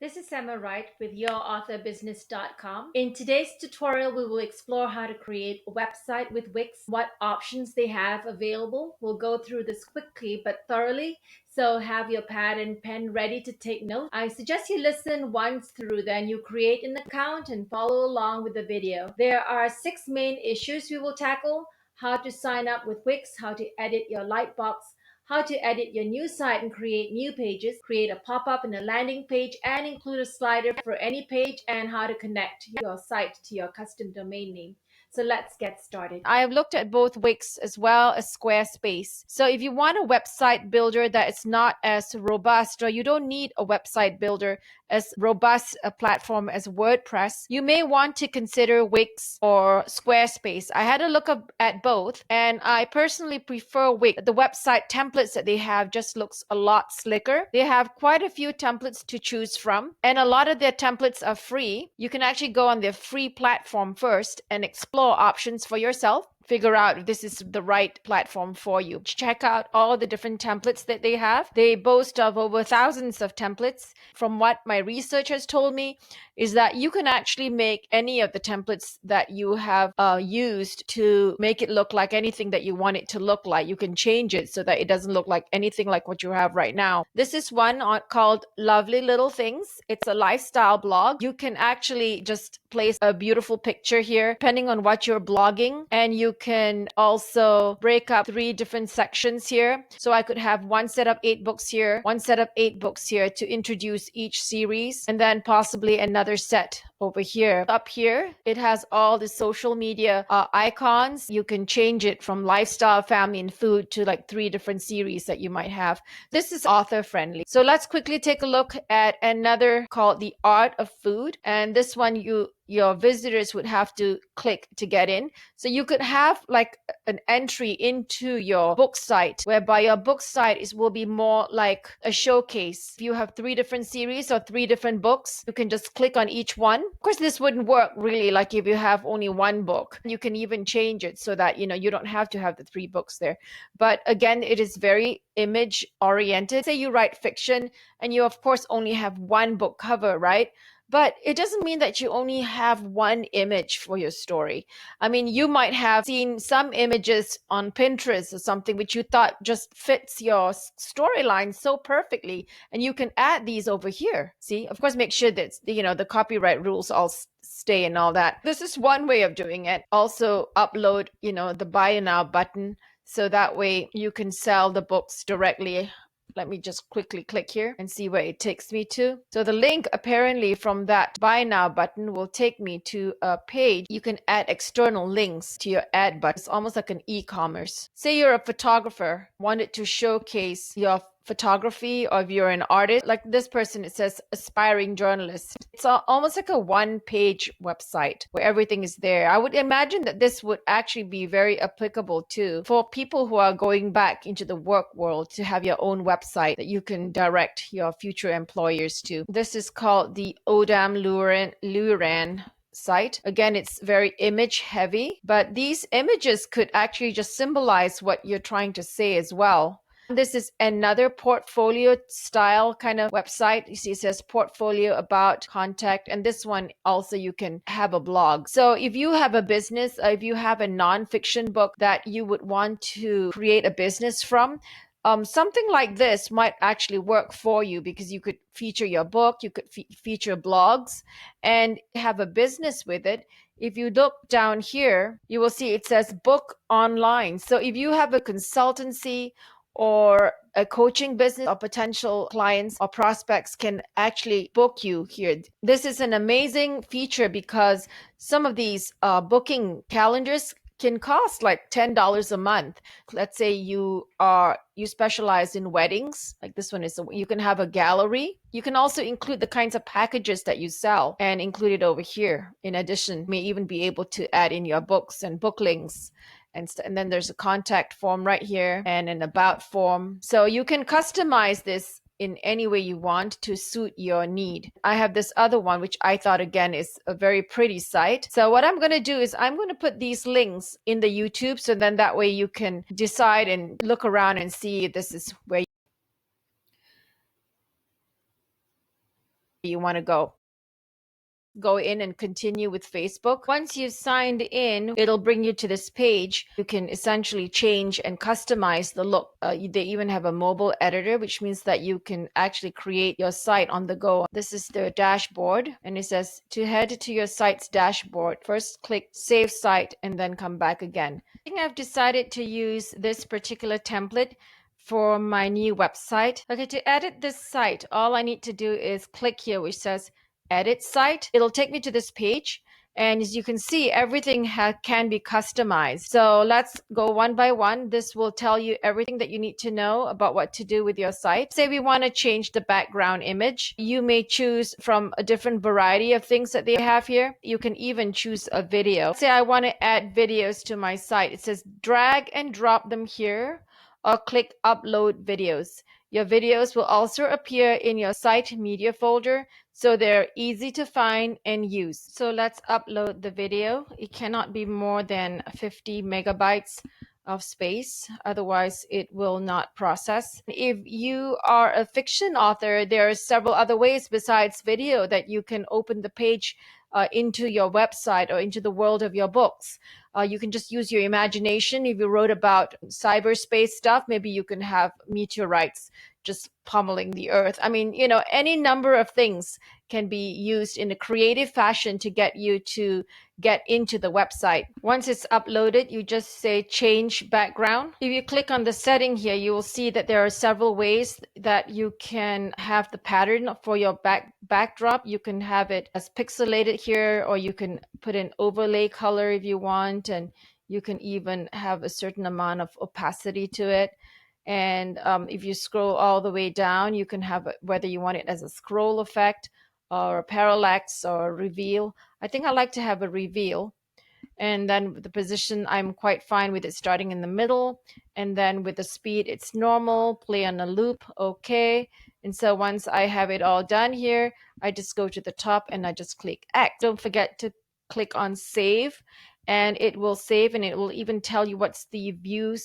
This is Emma Wright with YourAuthorBusiness.com. In today's tutorial, we will explore how to create a website with Wix, what options they have available. We'll go through this quickly but thoroughly, so have your pad and pen ready to take notes. I suggest you listen once through, then you create an account and follow along with the video. There are 6 main issues we will tackle: how to sign up with Wix, how to edit your Lightbox, how to edit your new site and create new pages, create a pop-up and a landing page, and include a slider for any page, and how to connect your site to your custom domain name. So let's get started. I have looked at both Wix as well as Squarespace. So if you want a website builder that is not as robust, or you don't need a website builder as robust a platform as WordPress, you may want to consider Wix or Squarespace. I had a look at both, and I personally prefer Wix. The website templates that they have just looks a lot slicker. They have quite a few templates to choose from, and a lot of their templates are free. You can actually go on their free platform first and explore options for yourself, figure out if this is the right platform for you. Check out all the different templates that they have. They boast of over thousands of templates. From what my research has told me, is that you can actually make any of the templates that you have used to make it look like anything that you want it to look like. You can change it so that it doesn't look like anything like what you have right now. This is one called Lovely Little Things. It's a lifestyle blog. You can actually just place a beautiful picture here depending on what you're blogging, and you can also break up 3 different sections here. So I could have one set of 8 books here, one set of 8 books here to introduce each series, and then possibly another set over here. Up here, it has all the social media icons. You can change it from lifestyle, family, and food to like 3 different series that you might have. This is author friendly. So let's quickly take a look at another called The Art of Food. And this one, your visitors would have to click to get in. So you could have like an entry into your book site, whereby your book site will be more like a showcase. If you have 3 different series or 3 different books, you can just click on each one. Of course, this wouldn't work really like if you have only one book. You can even change it so that you don't have to have the 3 books there. But again, it is very image oriented. Say you write fiction and you of course only have one book cover, right? But it doesn't mean that you only have one image for your story. I mean, you might have seen some images on Pinterest or something which you thought just fits your storyline so perfectly, and you can add these over here. See, of course, make sure that the copyright rules all stay and all that. This is one way of doing it. Also, upload the buy now button, so that way you can sell the books directly. Let me just quickly click here and see where it takes me to. So the link apparently from that buy now button will take me to a page. You can add external links to your ad button. It's almost like an e-commerce. Say you're a photographer, wanted to showcase your photography, or if you're an artist like this person, it says aspiring journalist. It's almost like a 1-page website where everything is there. I would imagine that this would actually be very applicable too for people who are going back into the work world, to have your own website that you can direct your future employers to. This is called the Odam Luran site. Again, it's very image heavy, but these images could actually just symbolize what you're trying to say as well. This is another portfolio style kind of website. You see, it says portfolio, about, contact, and this one also you can have a blog. So if you have a business, if you have a nonfiction book that you would want to create a business from, something like this might actually work for you, because you could feature your book, you could feature blogs, and have a business with it. If you look down here, you will see it says book online. So if you have a consultancy or a coaching business, or potential clients or prospects can actually book you here. This is an amazing feature, because some of these booking calendars can cost like $10 a month. Let's say you specialize in weddings, like this one is. You can have a gallery. You can also include the kinds of packages that you sell and include it over here. In addition, you may even be able to add in your books and book links. And then there's a contact form right here and an about form. So you can customize this in any way you want to suit your need. I have this other one, which I thought again is a very pretty site. So what I'm going to do is I'm going to put these links in the YouTube, so then that way you can decide and look around and see if this is where you want to go in and continue with Facebook. Once you've signed in, it'll bring you to this page. You can essentially change and customize the look. They even have a mobile editor, which means that you can actually create your site on the go. This is the dashboard, and it says to head to your site's dashboard, first click Save Site and then come back again. I think I've decided to use this particular template for my new website. Okay, to edit this site, all I need to do is click here, which says edit site. It'll take me to this page, and as you can see, everything can be customized. So let's go one by one. This will tell you everything that you need to know about what to do with your site. Say we want to change the background image. You may choose from a different variety of things that they have here. You can even choose a video. Say I want to add videos to my site. It says drag and drop them here or click upload videos. Your videos will also appear in your site media folder, so they're easy to find and use. So let's upload the video. It cannot be more than 50 megabytes of space, otherwise it will not process. If you are a fiction author, there are several other ways besides video that you can open the page into your website or into the world of your books. You can just use your imagination. If you wrote about cyberspace stuff, maybe you can have meteorites just pummeling the earth. I mean, any number of things can be used in a creative fashion to get you to get into the website. Once it's uploaded, you just say change background. If you click on the setting here, you will see that there are several ways that you can have the pattern for your backdrop. You can have it as pixelated here, or you can put an overlay color if you want, and you can even have a certain amount of opacity to it. And if you scroll all the way down, you can have whether you want it as a scroll effect or a parallax or a reveal. I think I like to have a reveal. And then with the position, I'm quite fine with it starting in the middle. And then with the speed, it's normal, play on a loop, okay. And so once I have it all done here, I just go to the top and I just click X. Don't forget to click on save, and it will save, and it will even tell you what's the view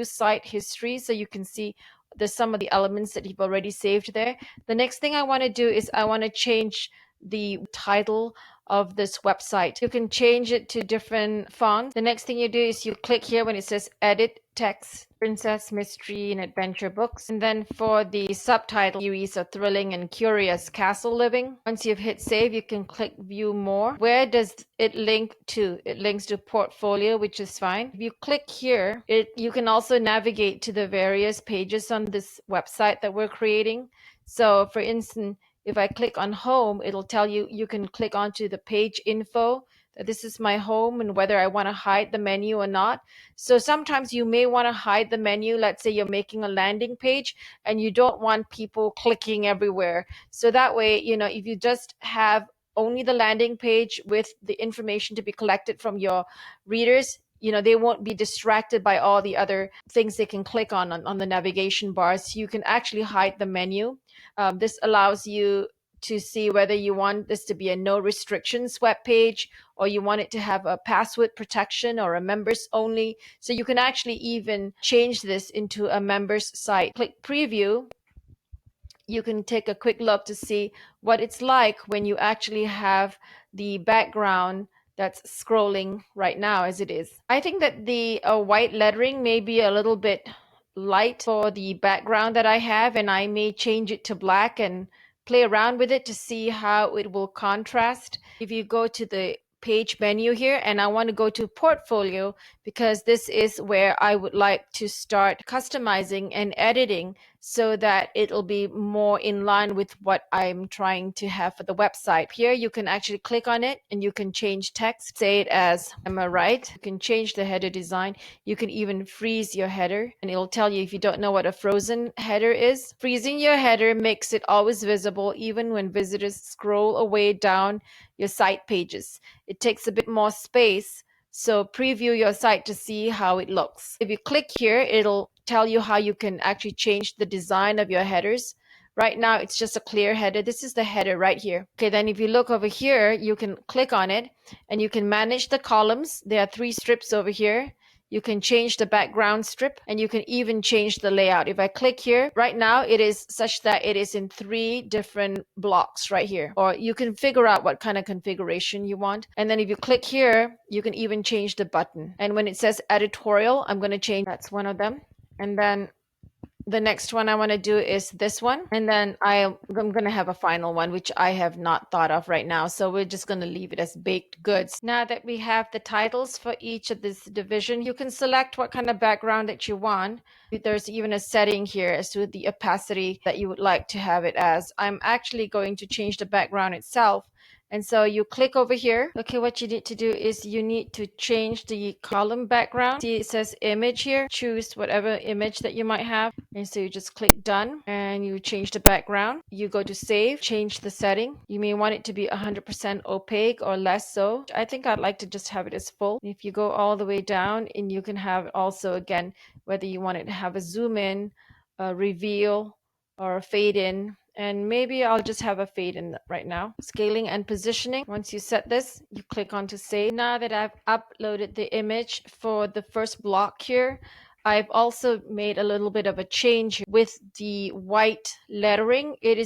site history, so you can see there's some of the elements that you've already saved there. The next thing I want to do is I want to change the title of this website. You can change it to different fonts. The next thing you do is you click here when it says edit text, princess, mystery, and adventure books. And then for the subtitle, series of thrilling and curious castle living. Once you've hit save, you can click view more. Where does it link to? It links to portfolio, which is fine. If you click here, you can also navigate to the various pages on this website that we're creating. So for instance, if I click on home, it'll tell you, you can click onto the page info, that this is my home and whether I want to hide the menu or not. So sometimes you may want to hide the menu. Let's say you're making a landing page and you don't want people clicking everywhere. So that way, if you just have only the landing page with the information to be collected from your readers, they won't be distracted by all the other things they can click on the navigation bars. You can actually hide the menu. This allows you to see whether you want this to be a no restrictions web page, or you want it to have a password protection or a members only. So you can actually even change this into a members site. Click preview. You can take a quick look to see what it's like when you actually have the background that's scrolling right now as it is. I think that the white lettering may be a little bit light for the background that I have, and I may change it to black and play around with it to see how it will contrast. If you go to the page menu here, and I want to go to portfolio, because this is where I would like to start customizing and editing so that it'll be more in line with what I'm trying to have for the website. Here you can actually click on it and you can change text, say it as am I right. You can change the header design. You can even freeze your header, and it'll tell you if you don't know what a frozen header is. Freezing your header makes it always visible even when visitors scroll away down your site pages. It takes a bit more space, so preview your site to see how it looks. If you click here, it'll tell you how you can actually change the design of your headers. Right now, it's just a clear header. This is the header right here. Okay, then if you look over here, you can click on it and you can manage the columns. There are 3 strips over here. You can change the background strip, and you can even change the layout. If I click here, right now it is such that it is in 3 different blocks right here. Or you can figure out what kind of configuration you want. And then if you click here, you can even change the button. And when it says editorial, I'm going to change, that's one of them. And then the next one I want to do is this one. And then I'm going to have a final one, which I have not thought of right now. So we're just going to leave it as baked goods. Now that we have the titles for each of this division, you can select what kind of background that you want. There's even a setting here as to the opacity that you would like to have it as. I'm actually going to change the background itself. And so you click over here. Okay, what you need to do is you need to change the column background. See, it says image here. Choose whatever image that you might have. And so you just click done and you change the background. You go to save, change the setting. You may want it to be 100% opaque or less so. I think I'd like to just have it as full. If you go all the way down, and you can have also, again, whether you want it to have a zoom in, a reveal, or a fade in. And maybe I'll just have a fade in right now. Scaling and positioning. Once you set this, you click on to save. Now that I've uploaded the image for the first block here, I've also made a little bit of a change with the white lettering. It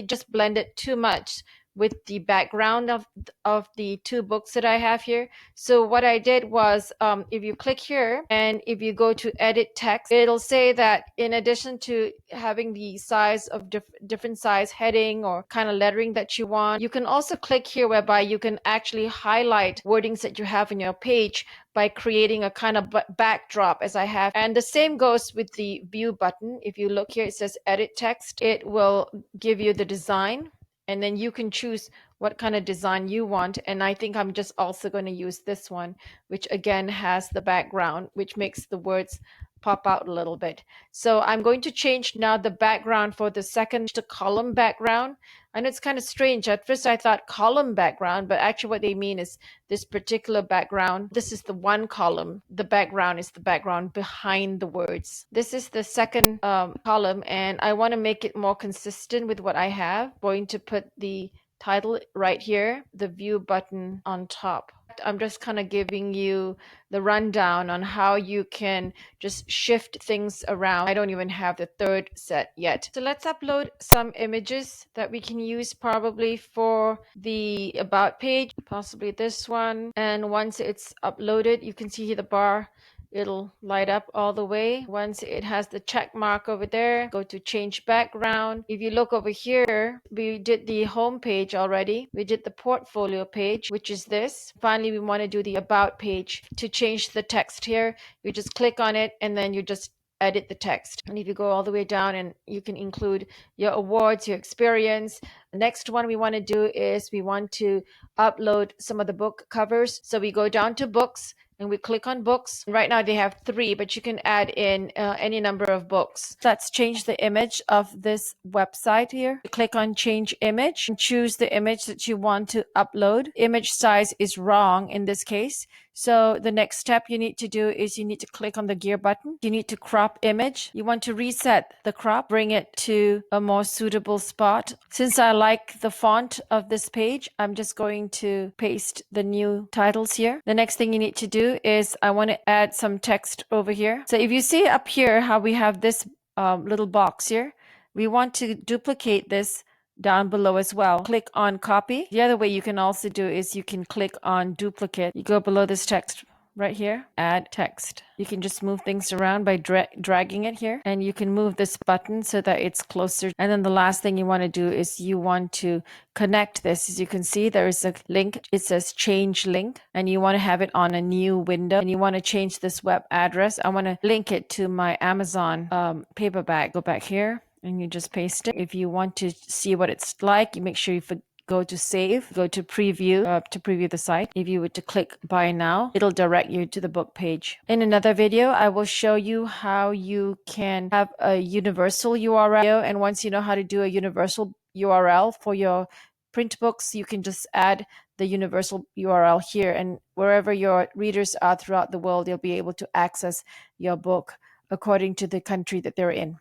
just blended too much with the background of the 2 books that I have here. So what I did was, if you click here and if you go to edit text, it'll say that in addition to having the size of different size heading or kind of lettering that you want, you can also click here whereby you can actually highlight wordings that you have in your page by creating a kind of backdrop as I have. And the same goes with the view button. If you look here, it says edit text. It will give you the design, and then you can choose what kind of design you want. And I think I'm just also going to use this one, which again has the background, which makes the words pop out a little bit. So I'm going to change now the background for the second to column background. And it's kind of strange. At first I thought column background, but actually what they mean is this particular background. This is the one column. The background is the background behind the words. This is the second column, and I want to make it more consistent with what I have. I'm going to put the title right here, the view button on top. I'm just kind of giving you the rundown on how you can just shift things around. I don't even have the third set yet. So let's upload some images that we can use probably for the about page, possibly this one. And once it's uploaded, you can see here the bar, it'll light up all the way. Once it has the check mark over there, go to change background. If you look over here, we did the home page already. We did the portfolio page, which is this. Finally, we want to do the about page. To change the text here, you just click on it and then you just edit the text. And if you go all the way down, and you can include your awards, your experience. The next one we want to do is we want to upload some of the book covers. So we go down to books and we click on books. Right now they have 3, but you can add in any number of books. Let's change the image of this website here. Click on change image and choose the image that you want to upload. Image size is wrong in this case. So the next step you need to do is you need to click on the gear button. You need to crop image. You want to reset the crop, bring it to a more suitable spot. Since I like the font of this page, I'm just going to paste the new titles here. The next thing you need to do is I want to add some text over here. So if you see up here how we have this little box here, we want to duplicate this down below as well. Click on copy. The other way you can also do is you can click on duplicate. You go below this text right here, add text. You can just move things around by dragging it here, and you can move this button so that it's closer. And then the last thing you want to do is you want to connect this. As you can see, there is a link. It says change link, and you want to have it on a new window, and you want to change this web address. I want to link it to my Amazon paperback. Go back here and you just paste it. If you want to see what it's like, you make sure you go to save, go to preview to preview the site. If you were to click buy now, it'll direct you to the book page. In another video, I will show you how you can have a universal URL. And once you know how to do a universal URL for your print books, you can just add the universal URL here, and wherever your readers are throughout the world, they'll be able to access your book according to the country that they're in.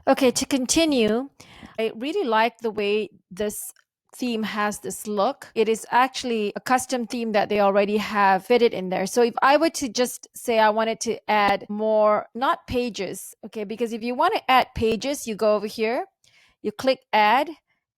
Okay, to continue, I really like the way this theme has this look. It is actually a custom theme that they already have fitted in there. So if I were to just say I wanted to add more, not pages, okay, because if you want to add pages, you go over here, you click add,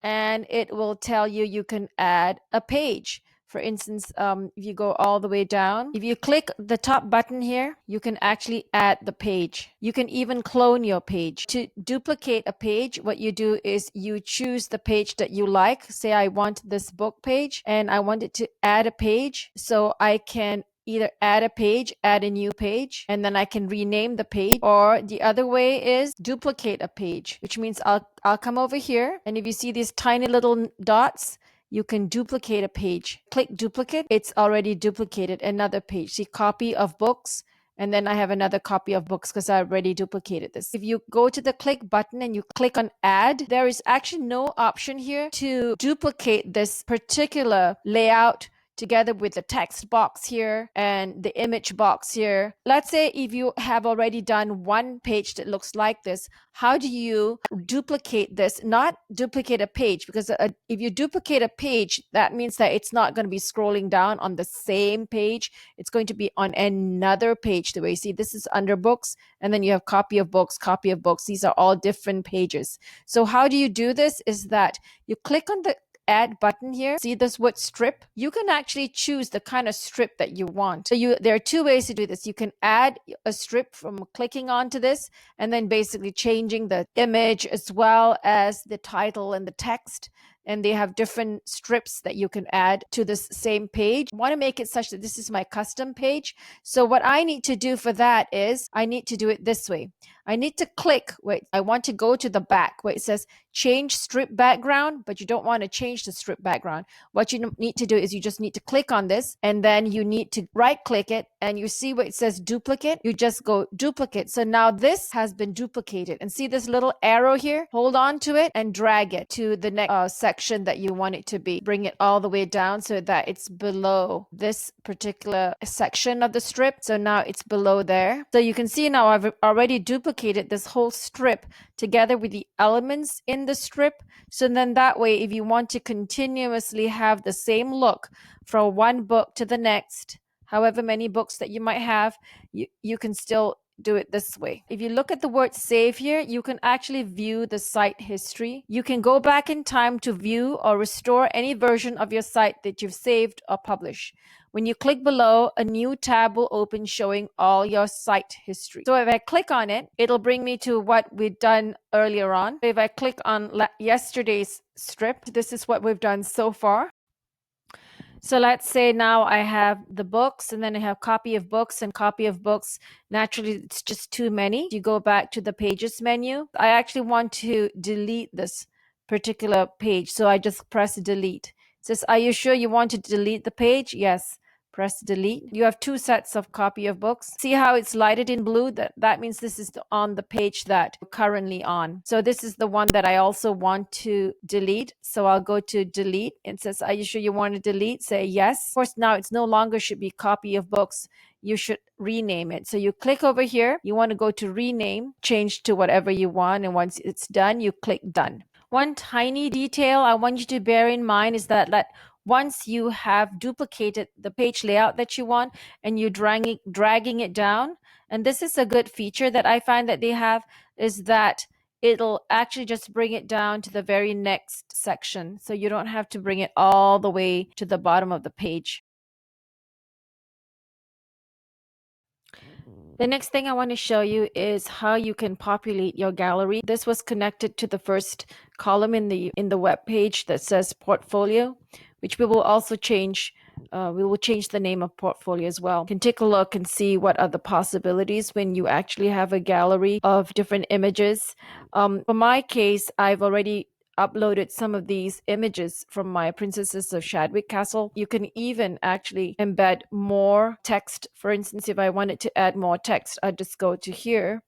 and it will tell you you can add a page. For instance, if you go all the way down, if you click the top button here, you can actually add the page. You can even clone your page. To duplicate a page, what you do is you choose the page that you like. Say I want this book page and I want it to add a page. So I can either add a page, add a new page, and then I can rename the page. Or the other way is duplicate a page, which means I'll come over here, and if you see these tiny little dots, you can duplicate a page. Click duplicate, it's already duplicated another page. See, copy of books, and then I have another copy of books because I already duplicated this. If you go to the click button and you click on add, there is actually no option here to duplicate this particular layout together with the text box here and the image box here. Let's say if you have already done one page that looks like this, how do you duplicate this? Not duplicate a page, because if you duplicate a page, that means that it's not going to be scrolling down on the same page. It's going to be on another page. The way you see, this is under books, and then you have copy of books, copy of books. These are all different pages. So how do you do this is that you click on the add button here. See this word strip? You can actually choose the kind of strip that you want. So there are two ways to do this. You can add a strip from clicking onto this and then basically changing the image as well as the title and the text. And they have different strips that you can add to this same page. I want to make it such that this is my custom page. So what I need to do for that is I need to do it this way. I need to click, wait, I want to go to the back where it says change strip background, but you don't want to change the strip background. What you need to do is you just need to click on this, and then you need to right click it, and you see where it says duplicate, you just go duplicate. So now this has been duplicated, and see this little arrow here? Hold on to it and drag it to the next section that you want it to be. Bring it all the way down so that it's below this particular section of the strip. So now it's below there. So you can see now I've already duplicated this whole strip together with the elements in the strip. So then that way, if you want to continuously have the same look from one book to the next, however many books that you might have, you can still do it this way. If you look at the word save here, you can actually view the site history. You can go back in time to view or restore any version of your site that you've saved or published. When you click below, a new tab will open showing all your site history. So if I click on it, it'll bring me to what we've done earlier on. If I click on yesterday's strip, this is what we've done so far. So let's say now I have the books, and then I have copy of books and copy of books. Naturally, it's just too many. You go back to the pages menu. I actually want to delete this particular page. So I just press delete. It says, are you sure you want to delete the page? Yes. Press delete. You have two sets of copy of books. See how it's lighted in blue? That means this is on the page that you're currently on. So this is the one that I also want to delete. So I'll go to delete. It says, are you sure you want to delete? Say yes. Of course, now it's no longer should be copy of books. You should rename it. So you click over here. You want to go to rename, change to whatever you want. And once it's done, you click done. One tiny detail I want you to bear in mind is that once you have duplicated the page layout that you want and you're dragging it down, and this is a good feature that I find that they have, is that it'll actually just bring it down to the very next section. So you don't have to bring it all the way to the bottom of the page. The next thing I want to show you is how you can populate your gallery. This was connected to the first column in the web page that says portfolio, which we will also change. We will change the name of portfolio as well. You can take a look and see what are the possibilities when you actually have a gallery of different images. For my case, I've already uploaded some of these images from my Princesses of Shadwick Castle. You can even actually embed more text. For instance, if I wanted to add more text, I just go to here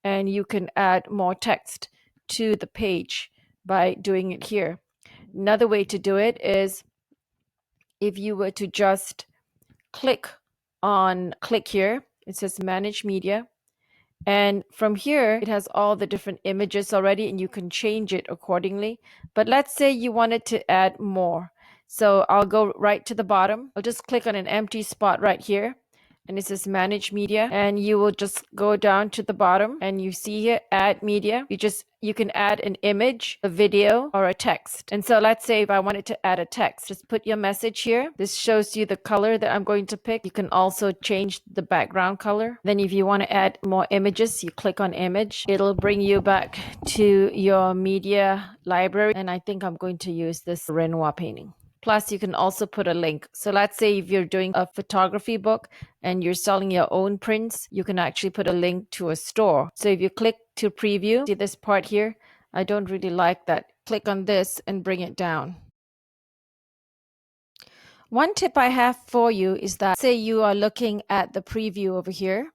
and you can add more text to the page by doing it here. Another way to do it is if you were to just click here, it says manage media, And from here, it has all the different images already, and you can change it accordingly. But let's say you wanted to add more. So I'll go right to the bottom. I'll just click on an empty spot right here. And it says manage media, and you will just go down to the bottom and you see here add media. You can add an image, a video, or a text. And so let's say if I wanted to add a text, just put your message here. This shows you the color that I'm going to pick. You can also change the background color. Then if you want to add more images, you click on image. It'll bring you back to your media library. And I think I'm going to use this Renoir painting. Plus, you can also put a link. So let's say if you're doing a photography book and you're selling your own prints, you can actually put a link to a store. So if you click to preview, see this part here? I don't really like that. Click on this and bring it down. One tip I have for you is that, say you are looking at the preview over here,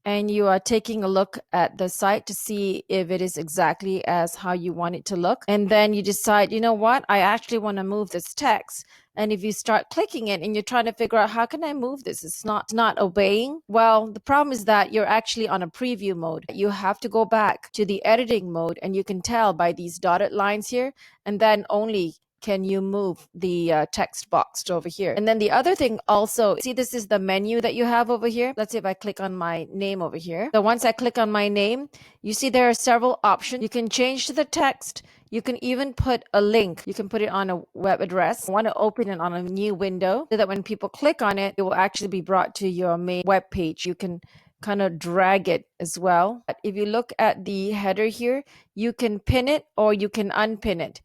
and you are taking a look at the site to see if it is exactly as how you want it to look. And then you decide, you know what, I actually want to move this text. And if you start clicking it and you're trying to figure out how can I move this, it's not obeying. Well, the problem is that you're actually on a preview mode. You have to go back to the editing mode, and you can tell by these dotted lines here, and then only can you move the text box over here. And then the other thing also, see, this is the menu that you have over here. Let's say if I click on my name over here. So once I click on my name, you see there are several options. You can change to the text. You can even put a link. You can put it on a web address. I want to open it on a new window so that when people click on it, it will actually be brought to your main web page. You can kind of drag it as well. But if you look at the header here, you can pin it or you can unpin it.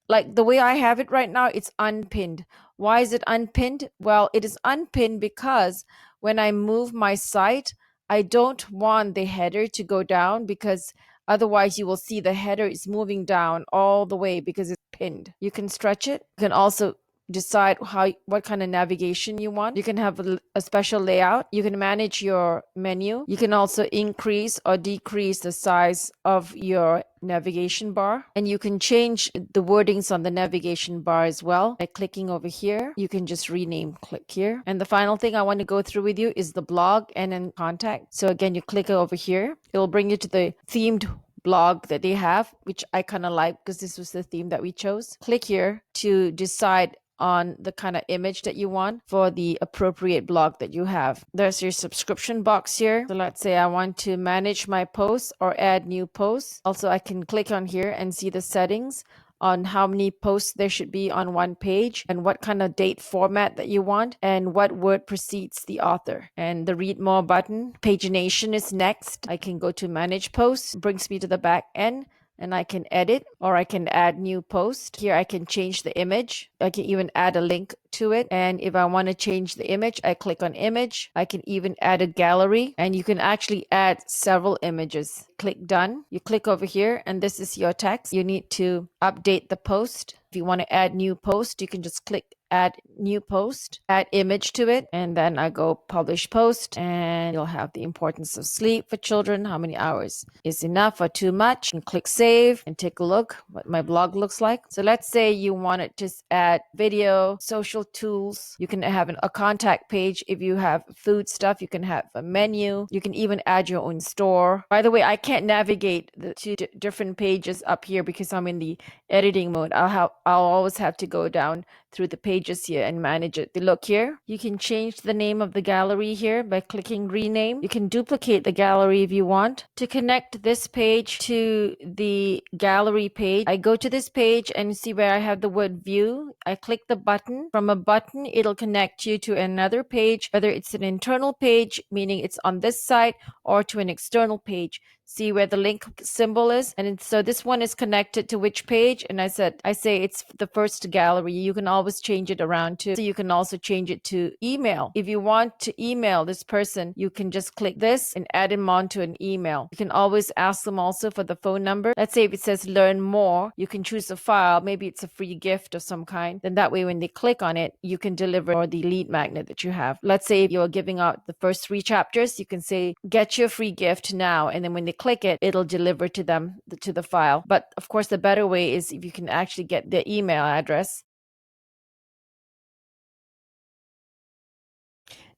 Like the way I have it right now, it's unpinned. Why is it unpinned? Well, it is unpinned because when I move my site, I don't want the header to go down, because otherwise you will see the header is moving down all the way because it's pinned. You can stretch it. You can also decide what kind of navigation you want. You can have a special layout. You can manage your menu. You can also increase or decrease the size of your navigation bar, and you can change the wordings on the navigation bar as well by clicking over here. You can just rename, click here. And the final thing I want to go through with you is the blog and then contact. So again, you click over here, it will bring you to the themed blog that they have, which I kind of like because this was the theme that we chose. Click here to decide on the kind of image that you want for the appropriate blog that you have. There's your subscription box here. So let's say I want to manage my posts or add new posts. Also, I can click on here and see the settings on how many posts there should be on one page, and what kind of date format that you want, and what word precedes the author. And the read more button, pagination is next. I can go to manage posts, brings me to the back end, and I can edit or I can add new post. Here I can change the image. I can even add a link to it. And if I want to change the image, I click on image. I can even add a gallery, and you can actually add several images. Click done. You click over here and this is your text. You need to update the post. If you want to add new post, you can just click add new post, add image to it, and then I go publish post, and you'll have the importance of sleep for children, how many hours is enough or too much, and click save and take a look what my blog looks like. So let's say you want to just add video, social tools. You can have a contact page. If you have food stuff, you can have a menu. You can even add your own store. By the way, I can't navigate the two different pages up here because I'm in the editing mode. I'll always have to go down through the pages here and manage it. Look here, you can change the name of the gallery here by clicking rename. You can duplicate the gallery if you want. To connect this page to the gallery page, I go to this page and see where I have the word view. I click the button. From a button, it'll connect you to another page, whether it's an internal page, meaning it's on this site, or to an external page. See where the link symbol is? And so this one is connected to which page? And I say it's the first gallery. You can always change it around too. So you can also change it to email. If you want to email this person, you can just click this and add them onto an email. You can always ask them also for the phone number. Let's say if it says learn more, you can choose a file. Maybe it's a free gift of some kind. Then that way when they click on it, you can deliver the lead magnet that you have. Let's say if you're giving out the first 3 chapters, you can say get your free gift now. And then when they click it, it'll deliver to them to the file. But of course, the better way is if you can actually get the email address.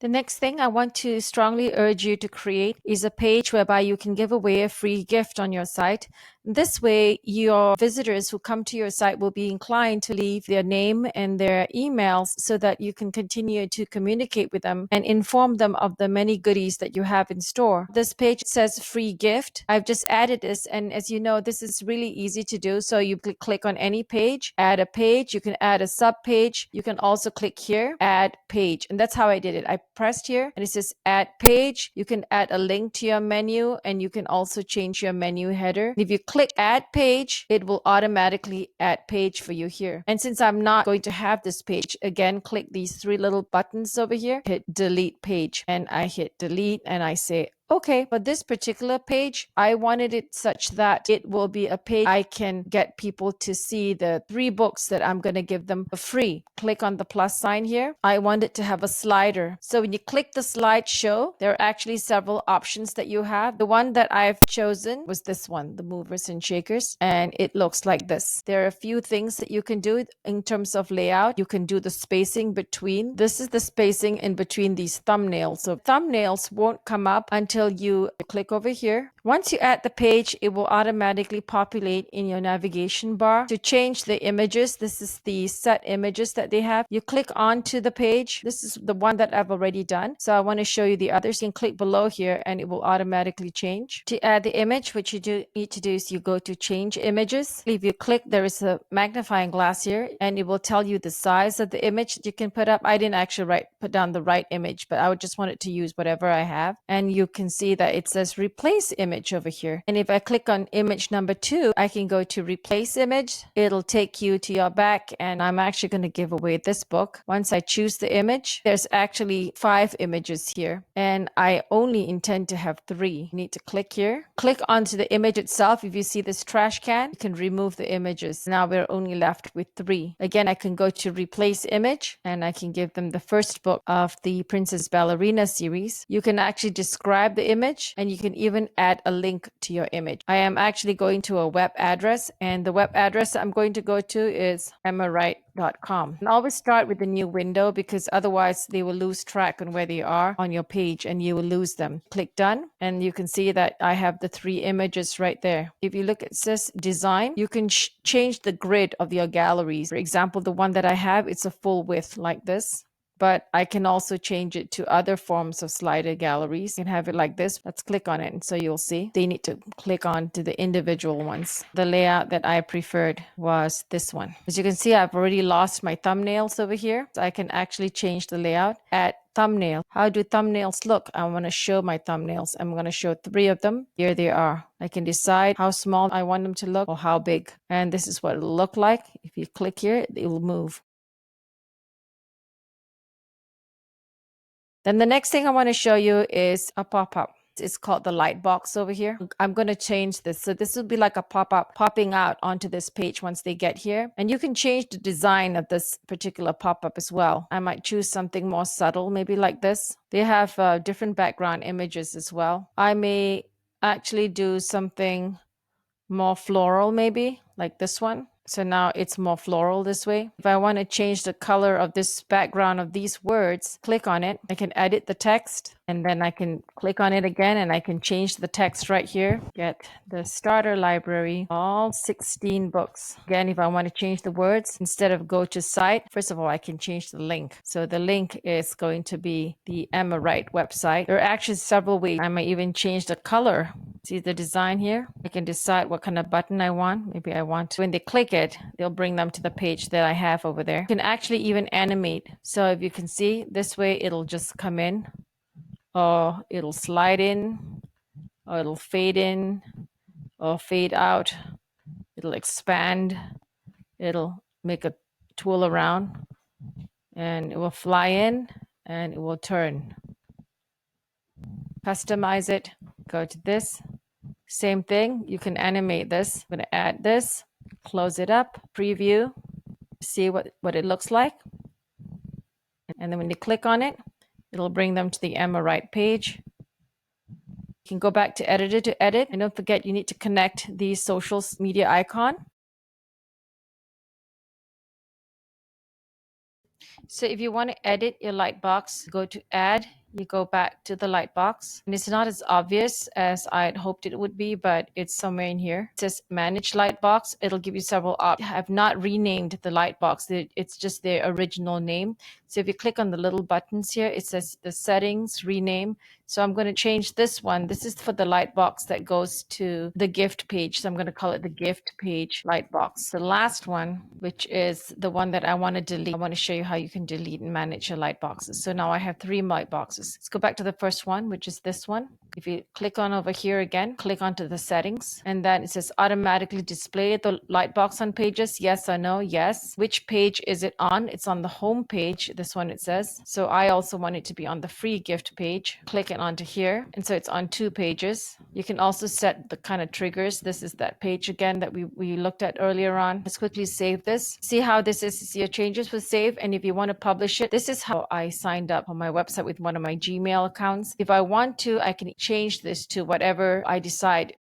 The next thing I want to strongly urge you to create is a page whereby you can give away a free gift on your site. This way, your visitors who come to your site will be inclined to leave their name and their emails so that you can continue to communicate with them and inform them of the many goodies that you have in store. This page says free gift. I've just added this, and as you know, this is really easy to do. So you click on any page, add a page, you can add a sub page. You can also click here, add page. And that's how I did it. I pressed here and it says add page. You can add a link to your menu and you can also change your menu header. And if you click add page, it will automatically add page for you here. And since I'm not going to have this page, again, click these three little buttons over here, hit delete page, and I hit delete and I say okay, for this particular page, I wanted it such that it will be a page I can get people to see the 3 books that I'm going to give them for free. Click on the plus sign here. I want it to have a slider. So when you click the slideshow, there are actually several options that you have. The one that I've chosen was this one, the movers and shakers, and it looks like this. There are a few things that you can do in terms of layout. You can do the spacing between. This is the spacing in between these thumbnails. So thumbnails won't come up until you click over here. Once you add the page, it will automatically populate in your navigation bar. To change the images, this is the set images that they have. You click onto the page. This is the one that I've already done. So I want to show you the others. You can click below here and it will automatically change. To add the image, what you need to do is you go to change images. If you click, there is a magnifying glass here and it will tell you the size of the image that you can put up. I didn't actually put down the right image, but I would just wanted to use whatever I have. And you can see that it says replace image over here. And if I click on image number 2, I can go to replace image. It'll take you to your back and I'm actually going to give away this book. Once I choose the image, there's actually 5 images here and I only intend to have 3. You need to click here. Click onto the image itself. If you see this trash can, you can remove the images. Now we're only left with 3. Again, I can go to replace image and I can give them the first book of the Princess Ballerina series. You can actually describe the image and you can even add a link to your image. I am actually going to a web address and the web address I'm going to go to is emmarite.com. And always start with a new window because otherwise they will lose track on where they are on your page and you will lose them. Click done and you can see that I have the 3 images right there. If you look at this design, you can change the grid of your galleries. For example, the one that I have, it's a full width like this. But I can also change it to other forms of slider galleries. You can have it like this. Let's click on it. And so you'll see they need to click on to the individual ones. The layout that I preferred was this one. As you can see, I've already lost my thumbnails over here. So I can actually change the layout. Add thumbnail. How do thumbnails look? I want to show my thumbnails. I'm going to show 3 of them. Here they are. I can decide how small I want them to look or how big. And this is what it'll look like. If you click here, it will move. Then the next thing I want to show you is a pop-up. It's called the light box over here. I'm going to change this. So this will be like a pop-up popping out onto this page once they get here. And you can change the design of this particular pop-up as well. I might choose something more subtle, maybe like this. They have different background images as well. I may actually do something more floral, maybe like this one. So now it's more floral this way. If I want to change the color of this background of these words, click on it. I can edit the text and then I can click on it again and I can change the text right here. Get the starter library, all 16 books. Again, if I want to change the words, instead of go to site, first of all, I can change the link. So the link is going to be the Emma Wright website. There are actually several ways. I might even change the color. See the design here? I can decide what kind of button I want. Maybe I want, when they click it, they'll bring them to the page that I have over there. You can actually even animate. So if you can see, this way it'll just come in, or it'll slide in, or it'll fade in, or fade out. It'll expand. It'll make a twirl around, and it will fly in, and it will turn. Customize it. Go to this. Same thing, you can animate this. I'm going to add this, close it up, preview, see what it looks like. And then when you click on it, it'll bring them to the Emma Wright page. You can go back to editor to edit. And don't forget, you need to connect the social media icon. So if you want to edit your lightbox, go to add, you go back to the lightbox. And it's not as obvious as I'd hoped it would be, but it's somewhere in here. It says manage lightbox. It'll give you several options. I have not renamed the lightbox. It's just their original name. So if you click on the little buttons here, it says the settings, rename. So I'm going to change this one. This is for the lightbox that goes to the gift page. So I'm going to call it the gift page lightbox. The last one, which is the one that I want to delete. I want to show you how you can delete and manage your lightboxes. So now I have 3 lightboxes. Let's go back to the first one, which is this one. If you click on over here again, click onto the settings, and then it says automatically display the lightbox on pages. Yes or no? Yes. Which page is it on? It's on the home page. This one it says. So I also want it to be on the free gift page. Click it onto here. And so it's on 2 pages. You can also set the kind of triggers. This is that page again that we looked at earlier on. Let's quickly save this. See how this is. See your changes will save. And if you want to publish it, this is how I signed up on my website with one of my Gmail accounts. If I want to, I can change this to whatever I decide.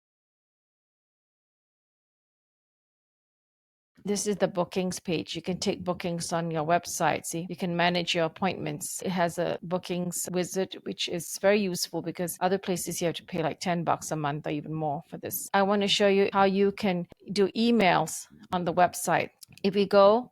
This is the bookings page. You can take bookings on your website. See, you can manage your appointments. It has a bookings wizard, which is very useful because other places you have to pay like $10 a month or even more for this. I want to show you how you can do emails on the website. If we go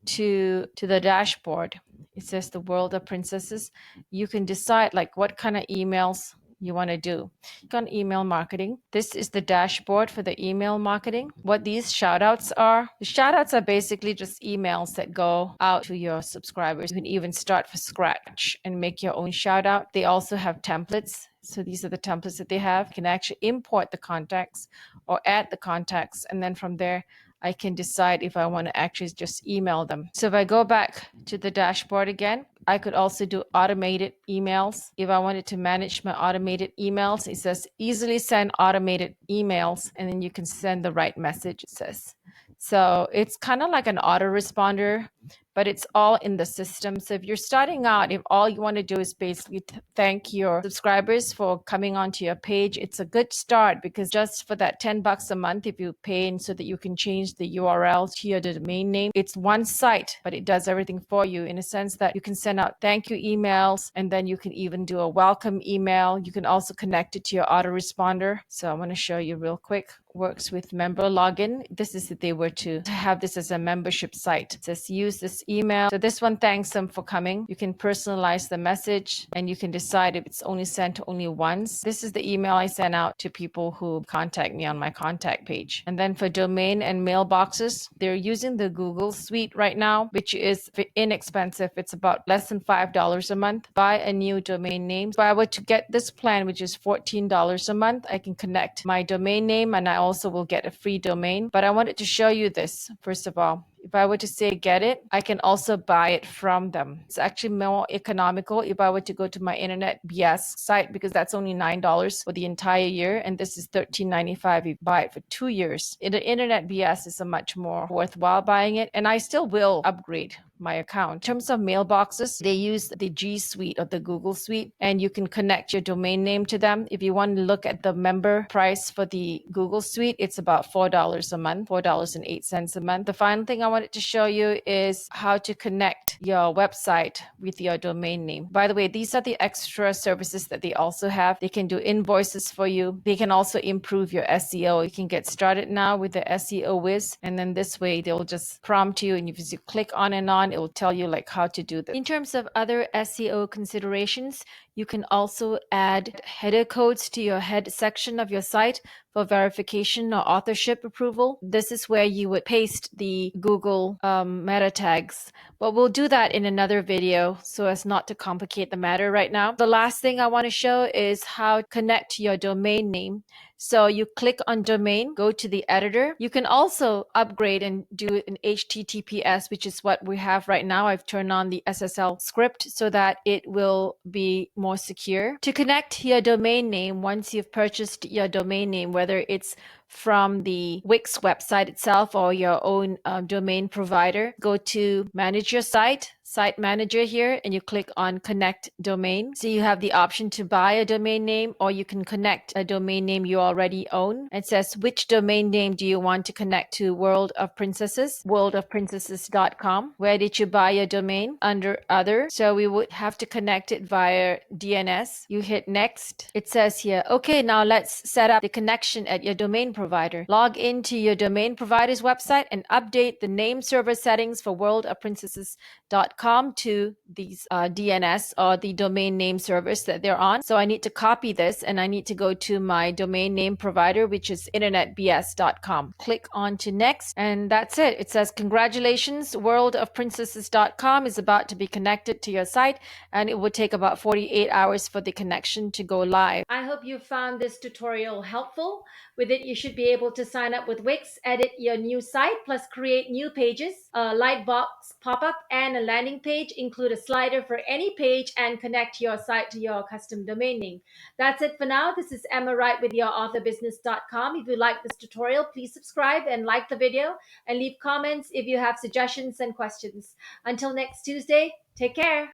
to the dashboard, it says the world of princesses. You can decide like what kind of emails you want to do. Click on email marketing. This is the dashboard for the email marketing. What these shout outs are, the shout outs are basically just emails that go out to your subscribers. You can even start from scratch and make your own shout out. They also have templates. So these are the templates that they have. You can actually import the contacts or add the contacts. And then from there, I can decide if I want to actually just email them. So if I go back to the dashboard again, I could also do automated emails. If I wanted to manage my automated emails, it says easily send automated emails, and then you can send the right message, it says. So it's kind of like an autoresponder, but it's all in the system. So if you're starting out, if all you want to do is basically thank your subscribers for coming onto your page, it's a good start because just for that $10 a month, if you pay in so that you can change the URL to your domain name, it's one site, but it does everything for you in a sense that you can send out thank you emails, and then you can even do a welcome email. You can also connect it to your autoresponder. So I want to show you real quick. Works with member login. This is if they were to have this as a membership site. It says use this email. So this one thanks them for coming. You can personalize the message and you can decide if it's only sent only once. This is the email I sent out to people who contact me on my contact page. And then for domain and mailboxes, they're using the Google Suite right now, which is inexpensive. It's about less than $5 a month. Buy a new domain name. If I were to get this plan, which is $14 a month, I can connect my domain name and I also will get a free domain. But I wanted to show you this, first of all. If I were to say get it, I can also buy it from them. It's actually more economical if I were to go to my Internet BS site because that's only $9 for the entire year. And this is $13.95 if you buy it for 2 years. The Internet BS is a much more worthwhile buying it. And I still will upgrade my account. In terms of mailboxes, they use the G Suite or the Google Suite, and you can connect your domain name to them. If you want to look at the member price for the Google Suite, it's about $4 a month, $4.08 a month. The final thing I wanted to show you is how to connect your website with your domain name. By the way, these are the extra services that they also have. They can do invoices for you. They can also improve your SEO. You can get started now with the SEO Whiz, and then this way they'll just prompt you, and if you click on and on, it will tell you like how to do this. In terms of other SEO considerations, you can also add header codes to your head section of your site for verification or authorship approval. This is where you would paste the Google meta tags. But we'll do that in another video so as not to complicate the matter right now. The last thing I want to show is how to connect your domain name. So you click on domain, go to the editor. You can also upgrade and do an HTTPS, which is what we have right now. I've turned on the SSL script so that it will be more secure. To connect your domain name, once you've purchased your domain name, whether it's from the Wix website itself or your own domain provider. Go to manage your site manager here, and you click on connect domain. So you have the option to buy a domain name, or you can connect a domain name you already own. It says which domain name do you want to connect to? World of Princesses, worldofprincesses.com. Where did you buy your domain? Under other. So we would have to connect it via DNS. You hit next. It says here, okay, now let's set up the connection at your domain provider. Log into your domain provider's website and update the name server settings for worldofprincesses.com to these DNS or the domain name servers that they're on. So I need to copy this, and I need to go to my domain name provider, which is internetbs.com. Click on to next, and that's it. It says, congratulations, worldofprincesses.com is about to be connected to your site, and it will take about 48 hours for the connection to go live. I hope you found this tutorial helpful. With it, you should be able to sign up with Wix, edit your new site, plus create new pages, a lightbox pop-up, and a landing page. Include a slider for any page and connect your site to your custom domain name. That's it for now. This is Emma Wright with yourauthorbusiness.com. If you like this tutorial, please subscribe and like the video, and leave comments if you have suggestions and questions. Until next Tuesday, take care.